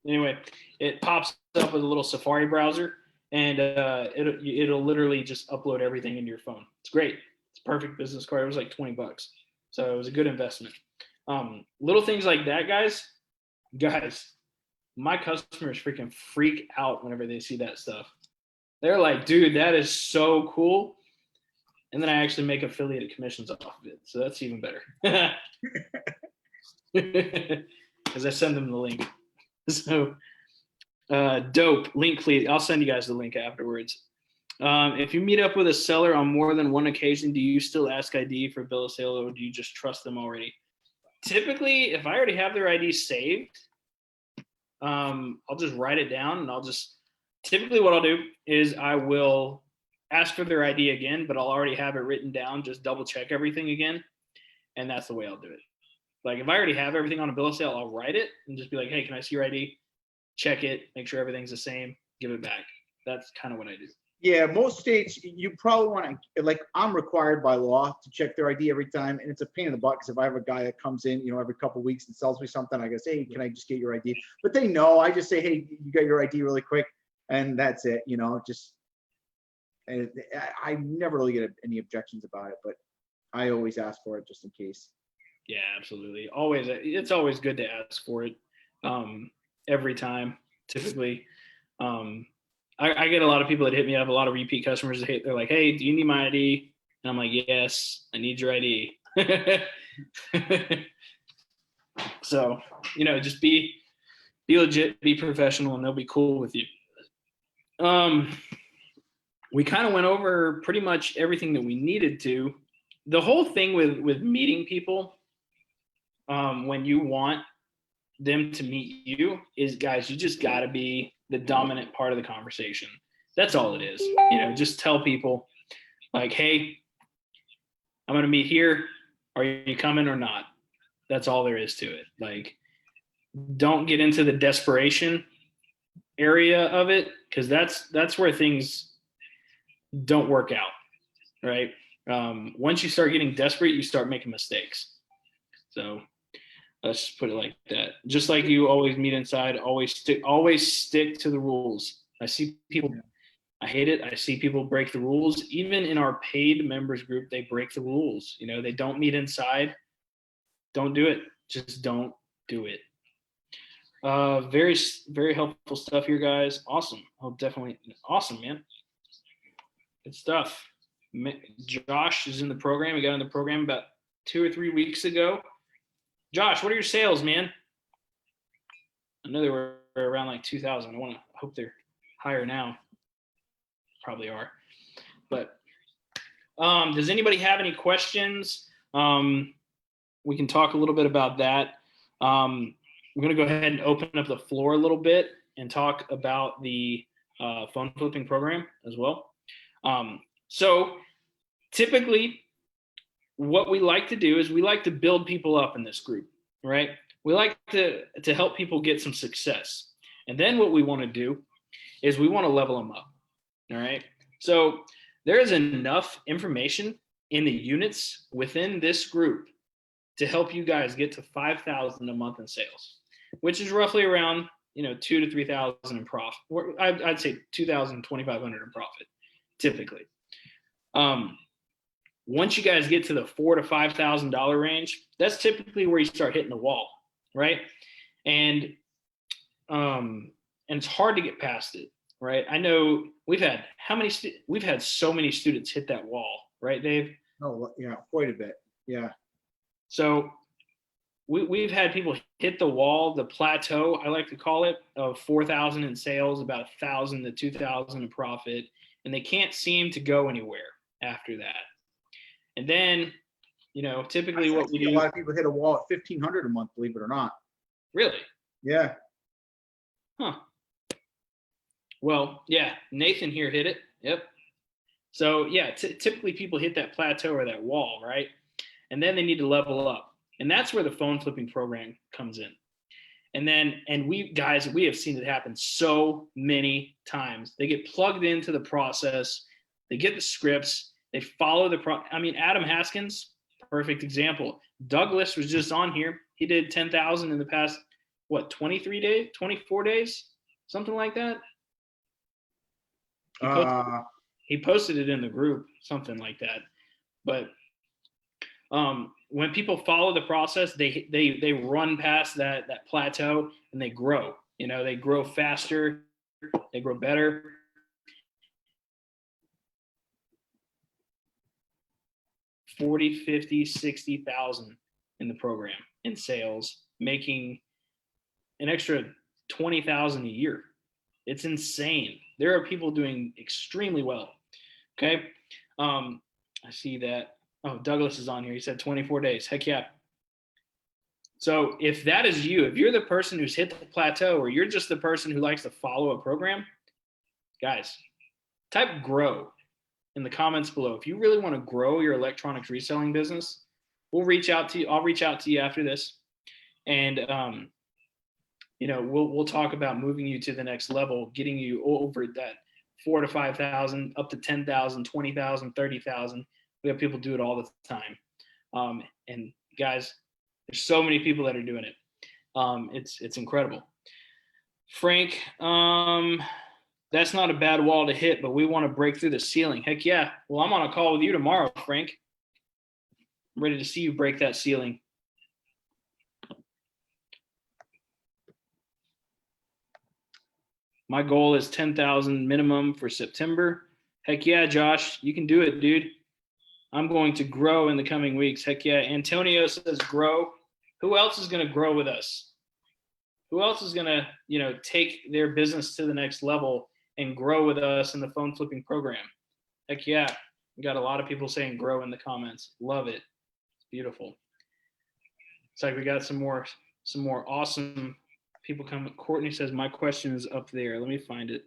A: anyway, it pops up with a little Safari browser, and it'll literally just upload everything into your phone. It's great. It's a perfect business card. It was like $20, so it was a good investment. Little things like that, guys. My customers freaking freak out whenever they see that stuff. They're like, dude, that is so cool. And then I actually make affiliate commissions off of it. So that's even better. Because I send them the link. So dope. Link, please. I'll send you guys the link afterwards. If you meet up with a seller on more than one occasion, do you still ask ID for bill of sale, or do you just trust them already? Typically, if I already have their ID saved, I'll just write it down, and typically what I'll do is I will ask for their ID again, but I'll already have it written down, just double check everything again. And that's the way I'll do it. Like if I already have everything on a bill of sale, I'll write it and just be like, hey, can I see your ID? Check it, make sure everything's the same, give it back. That's kind of what I do.
B: Yeah, most states, you probably want to, like I'm required by law to check their ID every time. And it's a pain in the butt because if I have a guy that comes in, every couple of weeks and sells me something, I go, hey, can I just get your ID? But they know, I just say, hey, you got your ID really quick. And that's it, I never really get any objections about it, but I always ask for it just in case.
A: Yeah, absolutely. It's always good to ask for it. Every time, typically. I get a lot of people that hit me up, a lot of repeat customers that they're like, hey, do you need my ID? And I'm like, yes, I need your ID. So, just be legit, be professional, and they'll be cool with you. We kind of went over pretty much everything that we needed to. The whole thing with meeting people, when you want them to meet you is, guys, you just got to be the dominant part of the conversation. That's all it is. Just tell people like, hey, I'm going to meet here. Are you coming or not? That's all there is to it. Like, don't get into the desperation area of it, because that's where things don't work out, right? Once you start getting desperate, you start making mistakes. So let's put it like that. Just like you always meet inside, always stick to the rules. I see people, I hate it. I see people break the rules. Even in our paid members group, they break the rules. They don't meet inside. Don't do it. Just don't do it. Very, very helpful stuff here, guys. Awesome. Oh, definitely awesome, man. Good stuff. Josh is in the program. He got in the program about 2 or 3 weeks ago. Josh, what are your sales, man? I know they were around like 2,000. I hope they're higher now. Probably are. But does anybody have any questions? We can talk a little bit about that. We're going to go ahead and open up the floor a little bit and talk about the phone flipping program as well. So typically what we like to do is we like to build people up in this group, right? We like to help people get some success. And then what we want to do is we want to level them up. All right. So there is enough information in the units within this group to help you guys get to 5,000 a month in sales, which is roughly around 2,000 to 3,000 in profit. I'd say 2,000, 2,500 in profit, typically. Once you guys get to the $4,000 to $5,000 range, that's typically where you start hitting the wall, right? And it's hard to get past it, right? I know we've had so many students hit that wall, right, Dave?
B: Oh, yeah, quite a bit. Yeah.
A: So we've had people hit the wall, the plateau, I like to call it, of 4,000 in sales, about 1,000 to 2,000 in profit, and they can't seem to go anywhere after that. And then, typically what we do.
B: A lot of people hit a wall at 1,500 a month, believe it or not.
A: Really?
B: Yeah.
A: Huh. Well, yeah, Nathan here hit it. Yep. So yeah, typically people hit that plateau or that wall, right? And then they need to level up. And that's where the phone flipping program comes in. And we have seen it happen so many times. They get plugged into the process. They get the scripts. They follow Adam Haskins, perfect example. Douglas was just on here. He did 10,000 in the past, 23 days, 24 days, something like that. He posted it in the group, something like that. But when people follow the process, they run past that plateau and they grow. They grow faster, they grow better. $40,000, $50,000, $60,000 in the program in sales, making an extra $20,000 a year. It's insane. There are people doing extremely well. Okay. I see that. Oh, Douglas is on here. He said 24 days. Heck yeah. So if that is you, if you're the person who's hit the plateau, or you're just the person who likes to follow a program, guys, type grow in the comments below. If you really want to grow your electronics reselling business, we'll reach out to you. I'll reach out to you after this. And, we'll talk about moving you to the next level, getting you over that 4,000 to 5,000, up to 10,000, 20,000, 30,000. We have people do it all the time. And guys, there's so many people that are doing it. It's incredible. Frank, that's not a bad wall to hit, but we want to break through the ceiling. Heck yeah. Well, I'm on a call with you tomorrow, Frank. I'm ready to see you break that ceiling. My goal is 10,000 minimum for September. Heck yeah, Josh, you can do it, dude. I'm going to grow in the coming weeks. Heck yeah. Antonio says grow. Who else is going to grow with us? Who else is going to, take their business to the next level and grow with us in the phone flipping program? Heck yeah. We got a lot of people saying grow in the comments. Love it. It's beautiful. It's like we got some more some more awesome people come. Courtney says, my question is up there. Let me find it.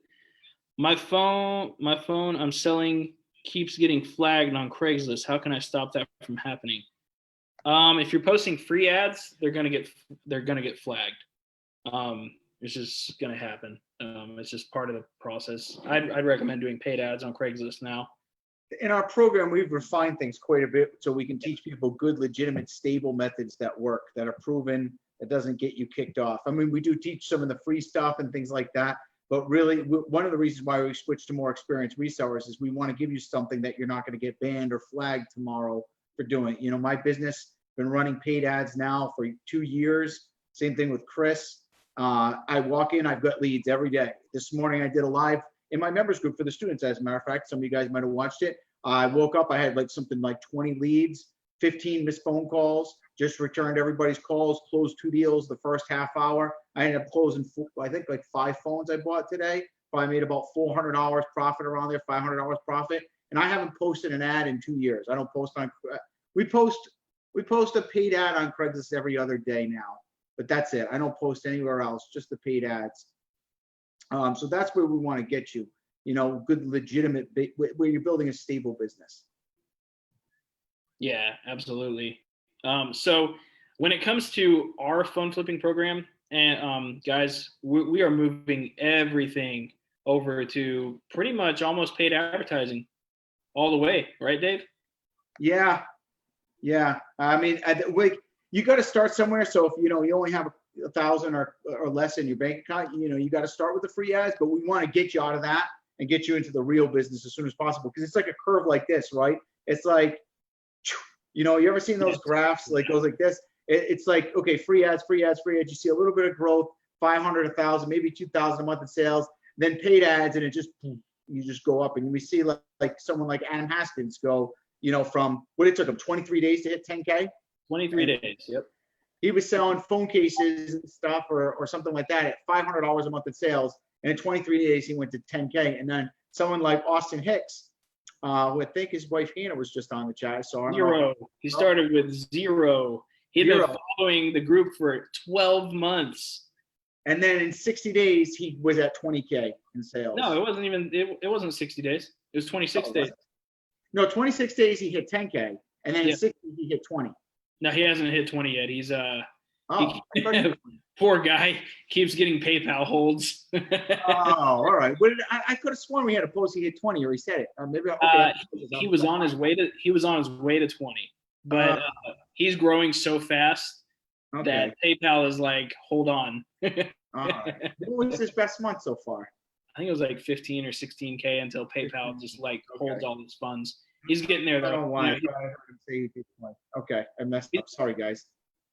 A: My phone I'm selling keeps getting flagged on Craigslist. How can I stop that from happening? If you're posting free ads, they're gonna get flagged. It's just gonna happen. It's just part of the process. I'd recommend doing paid ads on Craigslist now.
B: In our program, we've refined things quite a bit so we can teach people good, legitimate, stable methods that work, that are proven, that doesn't get you kicked off. I mean, we do teach some of the free stuff and things like that, but really one of the reasons why we switched to more experienced resellers is we want to give you something that you're not going to get banned or flagged tomorrow for doing. You know, my business been running paid ads now for 2 years. Same thing with Chris. I walk in, I've got leads every day. This morning I did a live in my members group for the students. As a matter of fact, some of you guys might have watched it. I woke up, I had like something like 20 leads, 15 missed phone calls, just returned everybody's calls, closed 2 deals the first half hour. I ended up closing, I think like 5 phones I bought today. Probably made about $400 profit around there, $500 profit. And I haven't posted an ad in 2 years. I don't post on, we post a paid ad on Craigslist every other day now, but that's it. I don't post anywhere else, just the paid ads. So that's where we want to get you, you know, good, legitimate, where you're building a stable business.
A: Yeah, absolutely. So when it comes to our phone flipping program, and guys, we are moving everything over to pretty much almost paid advertising all the way, right, Dave?
B: Yeah. I mean, you got to start somewhere. So if you know you only have 1,000 or less in your bank account, you know you got to start with the free ads. But we want to get you out of that and get you into the real business as soon as possible, because it's like a curve like this, right? It's like, you know, you ever seen those graphs like goes like this? It's like, okay, free ads. You see a little bit of growth, 500, 1,000, maybe 2,000 a month in sales, then paid ads, and it just, you just go up. And we see like someone like Adam Haskins go, you know, from what it took him 23 days to hit 10K.
A: 23 days. Yep.
B: He was selling phone cases and stuff or something like that at $500 a month in sales. And in 23 days, he went to 10K. And then someone like Austin Hicks, who I think his wife Hannah was just on the chat. So
A: zero. He started with zero. He'd been following the group for 12 months.
B: And then in 60 days, he was at 20K in sales.
A: No, it wasn't even, it wasn't 60 days. It was 26 days.
B: No, 26 days, he hit 10K. And then in 60, he hit 20.
A: No, he hasn't hit 20 yet. He's poor guy keeps getting PayPal holds.
B: All right. I could have sworn we had a post he hit 20, or he said it. Maybe
A: he was on his way to 20, but he's growing so fast that PayPal is like, hold on.
B: What was his best month so far?
A: I think it was like 15 or 16K until PayPal just like holds all his funds. He's getting there though.
B: I don't know why. Okay, I messed up. Sorry, guys.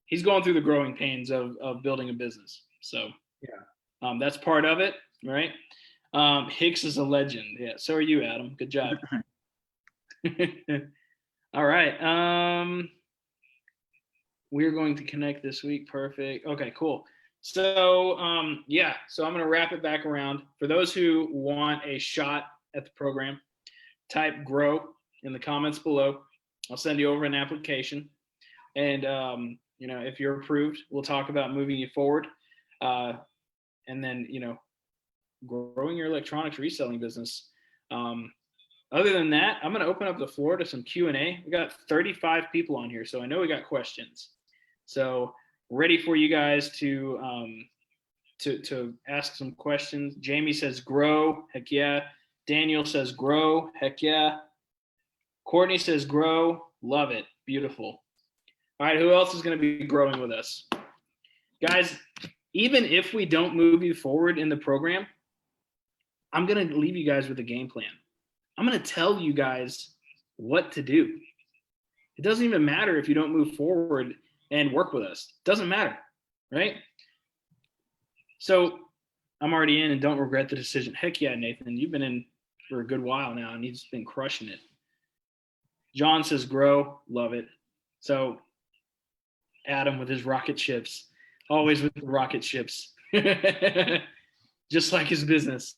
A: He's going through the growing pains of building a business. So
B: yeah,
A: that's part of it, right? Hicks is a legend. Yeah, so are you, Adam. Good job. All right. We're going to connect this week. Perfect. Okay, cool. So so I'm going to wrap it back around. For those who want a shot at the program, type GROW in the comments below. I'll send you over an application. And, you know, if you're approved, we'll talk about moving you forward. And then, you know, growing your electronics reselling business. Other than that, I'm going to open up the floor to some Q&A. We got 35 people on here, so I know we got questions. So ready for you guys to ask some questions. Jamie says grow, heck yeah. Daniel says grow, heck yeah. Courtney says grow, love it, beautiful. All right, who else is going to be growing with us? Guys, even if we don't move you forward in the program, I'm going to leave you guys with a game plan. I'm going to tell you guys what to do. It doesn't even matter if you don't move forward and work with us. It doesn't matter, right? So I'm already in and don't regret the decision. Heck yeah, Nathan, you've been in for a good while now and he's been crushing it. John says grow, love it. So Adam with his rocket ships, always with the rocket ships, just like his business.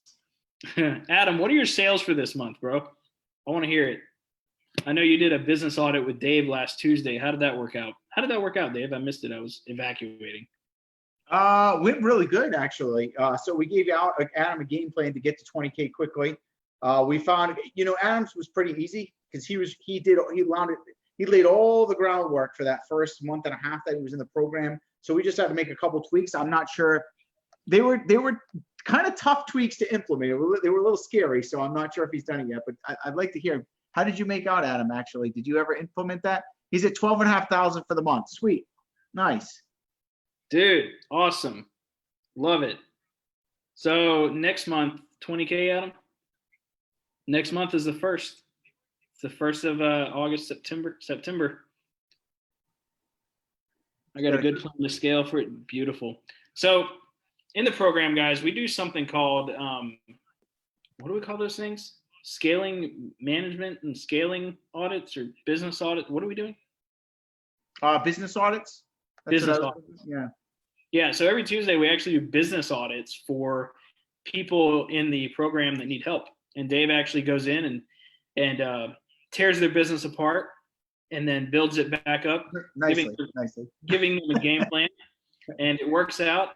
A: Adam, what are your sales for this month, bro? I want to hear it. I know you did a business audit with Dave last Tuesday. How did that work out? Dave? I missed it. I was evacuating.
B: Went really good actually. So we gave out Adam a game plan to get to 20K quickly. We found, Adam's was pretty easy because he laid all the groundwork for that first month and a half that he was in the program. So we just had to make a couple tweaks. I'm not sure they were kind of tough tweaks to implement. They were a little scary, so I'm not sure if he's done it yet. But I'd like to hear, how did you make out, Adam? Actually, did you ever implement that? He's at 12,500 for the month. Sweet, nice.
A: Dude, awesome. Love it. So next month, 20K, Adam? Next month is the first. It's the first of August, September. I got a good plan to scale for it. Beautiful. So in the program, guys, we do something called, what do we call those things? Scaling management and scaling audits, or business audit. What are we doing?
B: Business audits.
A: Business audits.
B: Yeah.
A: Yeah. So every Tuesday we actually do business audits for people in the program that need help. And Dave actually goes in and tears their business apart and then builds it back up,
B: nicely.
A: giving them a game plan, and it works out.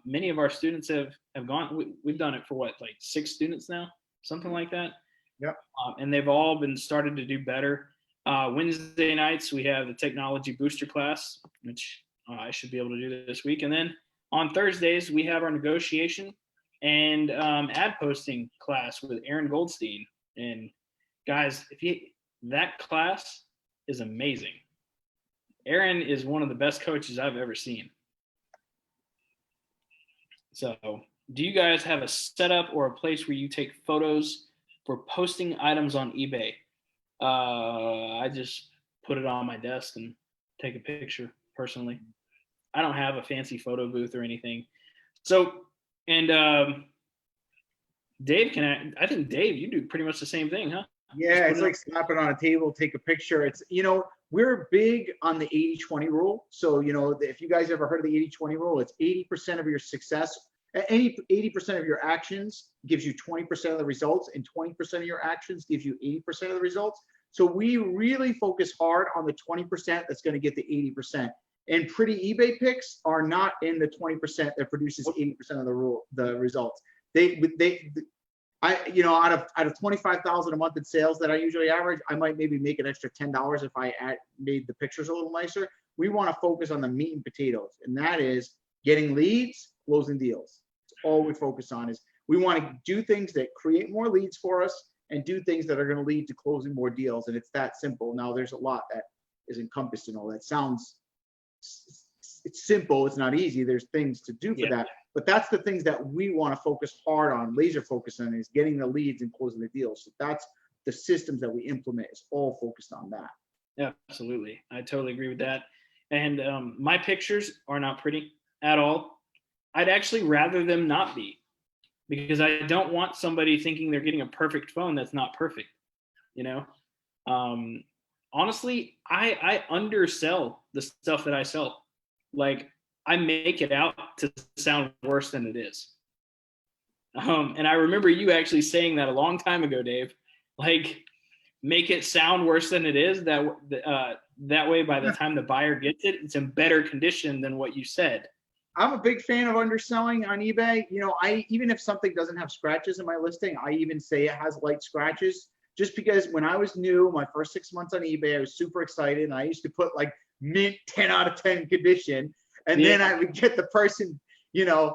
A: Many of our students have gone. We've done it for what, like 6 students now, something like that.
B: Yep.
A: And they've all been started to do better. Wednesday nights we have the technology booster class, which I should be able to do this week. And then on Thursdays we have our negotiation and ad posting class with Aaron Goldstein. And guys, that class is amazing. Aaron is one of the best coaches I've ever seen. So, do you guys have a setup or a place where you take photos for posting items on eBay? I just put it on my desk and take a picture personally. I don't have a fancy photo booth or anything. So, and Dave, I think Dave, you do pretty much the same thing, huh?
B: Yeah, it's like slap it on a table, take a picture. It's, we're big on the 80-20 rule. So, if you guys ever heard of the 80-20 rule, it's 80% of your success, 80% of your actions gives you 20% of the results, and 20% of your actions gives you 80% of the results. So we really focus hard on the 20% that's going to get the 80%. And pretty eBay picks are not in the 20% that produces 80% of the results. Out of 25,000 a month in sales that I usually average, I might maybe make an extra $10 if I made the pictures a little nicer. We want to focus on the meat and potatoes, and that is getting leads, closing deals. It's all we focus on. Is we want to do things that create more leads for us and do things that are going to lead to closing more deals. And it's that simple. Now, there's a lot that is encompassed in all that. It's simple. It's not easy. There's things to do for that. But that's the things that we want to focus hard on, laser focus on, is getting the leads and closing the deals. So that's the systems that we implement, is all focused on that.
A: Yeah, absolutely. I totally agree with that. And my pictures are not pretty at all. I'd actually rather them not be, because I don't want somebody thinking they're getting a perfect phone that's not perfect. Honestly, I undersell the stuff that I sell. Like, I make it out to sound worse than it is. And I remember you actually saying that a long time ago, Dave. Like, make it sound worse than it is. That way, by the time the buyer gets it, it's in better condition than what you said.
B: I'm a big fan of underselling on eBay. Even if something doesn't have scratches in my listing, I even say it has light scratches, just because when I was new, my first 6 months on eBay, I was super excited, and I used to put like mint 10 out of 10 condition. And then I would get the person, I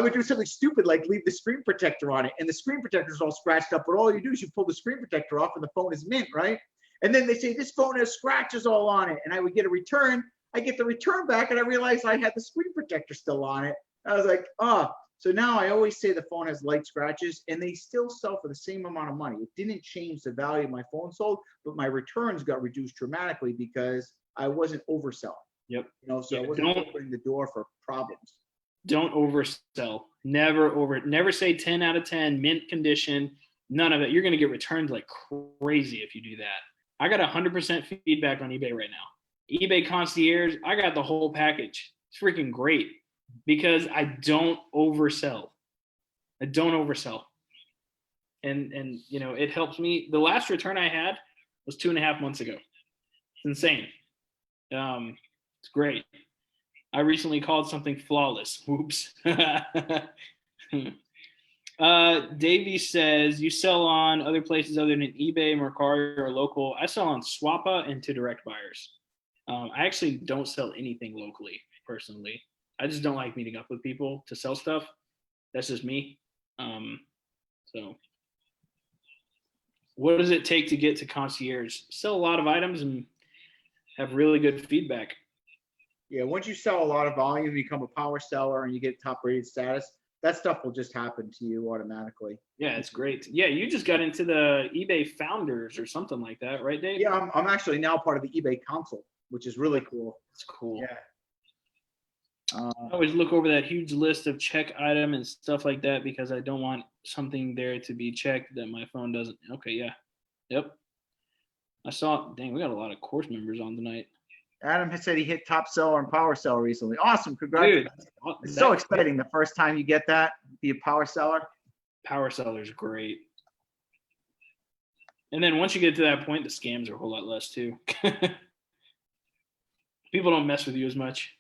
B: would do something stupid like leave the screen protector on it, and the screen protector is all scratched up. But all you do is you pull the screen protector off, and the phone is mint, right? And then they say this phone has scratches all on it, and I would get a return. I get the return back, and I realized I had the screen protector still on it. I was like, oh. So now I always say the phone has light scratches, and they still sell for the same amount of money. It didn't change the value of my phone sold, but my returns got reduced dramatically because I wasn't overselling.
A: Yep.
B: So I wasn't opening the door for problems.
A: Don't oversell. Never say 10 out of 10, mint condition, none of it. You're going to get returned like crazy if you do that. I got 100% feedback on eBay right now. eBay Concierge, I got the whole package. It's freaking great because I don't oversell. And it helps me. The last return I had was 2.5 months ago. It's insane. It's great. I recently called something flawless. Whoops. Davey says, you sell on other places other than eBay, Mercari, or local. I sell on Swappa and to direct buyers. I actually don't sell anything locally, personally. I just don't like meeting up with people to sell stuff. That's just me. So what does it take to get to concierge? Sell a lot of items and have really good feedback.
B: Yeah, once you sell a lot of volume, you become a power seller and you get top rated status, that stuff will just happen to you automatically.
A: Yeah, it's great. Yeah, you just got into the eBay founders or something like that, right, Dave?
B: Yeah, I'm actually now part of the eBay council, which is really cool.
A: It's cool.
B: Yeah.
A: I always look over that huge list of check item and stuff like that because I don't want something there to be checked that my phone doesn't. Okay, yeah. Yep. I saw, dang, we got a lot of course members on tonight.
B: Adam has said he hit top seller and power seller recently. Awesome. Congratulations.
A: Dude,
B: it's so exciting the first time you get that, be a power seller.
A: Power seller's great. And then once you get to that point, the scams are a whole lot less too. People don't mess with you as much.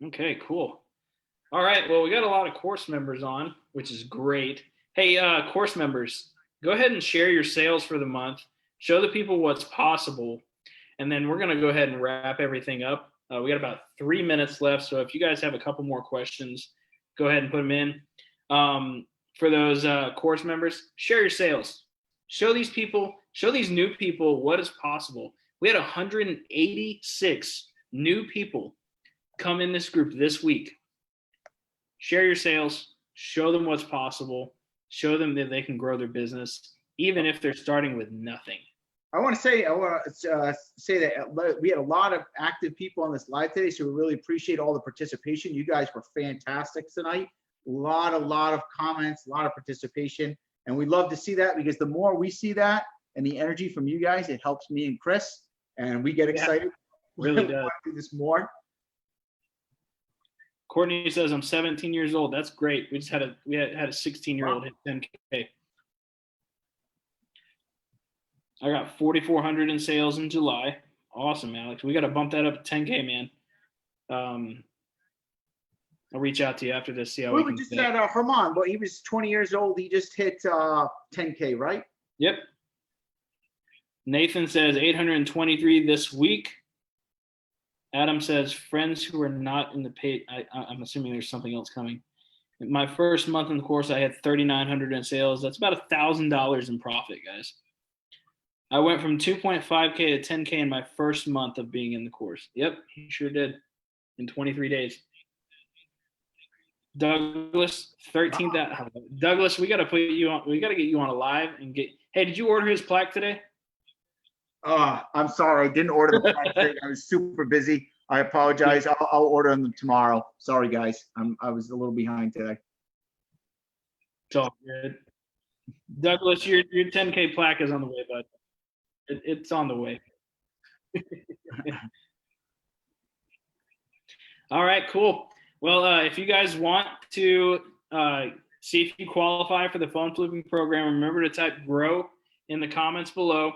A: Okay, cool. All right, well, we got a lot of course members on, which is great. Hey, course members, go ahead and share your sales for the month. Show the people what's possible. And then we're going to go ahead and wrap everything up. We got about 3 minutes left. So if you guys have a couple more questions, go ahead and put them in. For those course members, share your sales. Show these people, show these new people what is possible. We had 186 new people come in this group this week. Share your sales, show them what's possible, show them that they can grow their business, even if they're starting with nothing.
B: I want to say that we had a lot of active people on this live today, so we really appreciate all the participation. You guys were fantastic tonight. A lot of comments, a lot of participation, and we love to see that because the more we see that and the energy from you guys, it helps me and Chris, and we get excited.
A: Really
B: we
A: does.
B: want to do this more.
A: Courtney says, I'm 17 years old. That's great. We just had a 16-year-old hit 10K. I got 4,400 in sales in July. Awesome, Alex. We got to bump that up to 10K, man. I'll reach out to you after this, see how we can
B: just had Herman, but he was 20 years old. He just hit 10K, right?
A: Yep. Nathan says 823 this week. Adam says friends who are not in the paid. I'm assuming there's something else coming. My first month in the course, I had 3,900 in sales. That's about $1,000 in profit, guys. I went from 2.5K to 10K in my first month of being in the course. Yep, he sure did in 23 days. Douglas, 13,000. Douglas, we got to put you on. We got to get you on a live and get. Hey, did you order his plaque today?
B: I'm sorry, I didn't order the plaque today. I was super busy. I apologize. I'll order them tomorrow. Sorry, guys. I was a little behind today.
A: It's all good. Douglas, your 10K plaque is on the way, bud. It's on the way. All right, cool. Well, if you guys want to see if you qualify for the phone flipping program, remember to type grow in the comments below.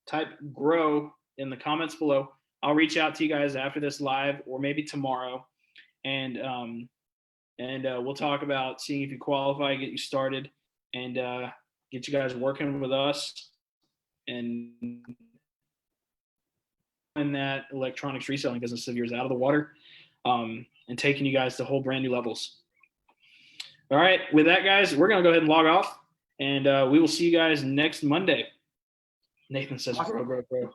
A: Type grow in the comments below. I'll reach out to you guys after this live or maybe tomorrow. And we'll talk about seeing if you qualify, get you started, and get you guys working with us. And that electronics reselling business of yours out of the water, and taking you guys to whole brand new levels. All right, with that, guys, we're gonna go ahead and log off, and we will see you guys next Monday. Nathan says, grow, grow, grow.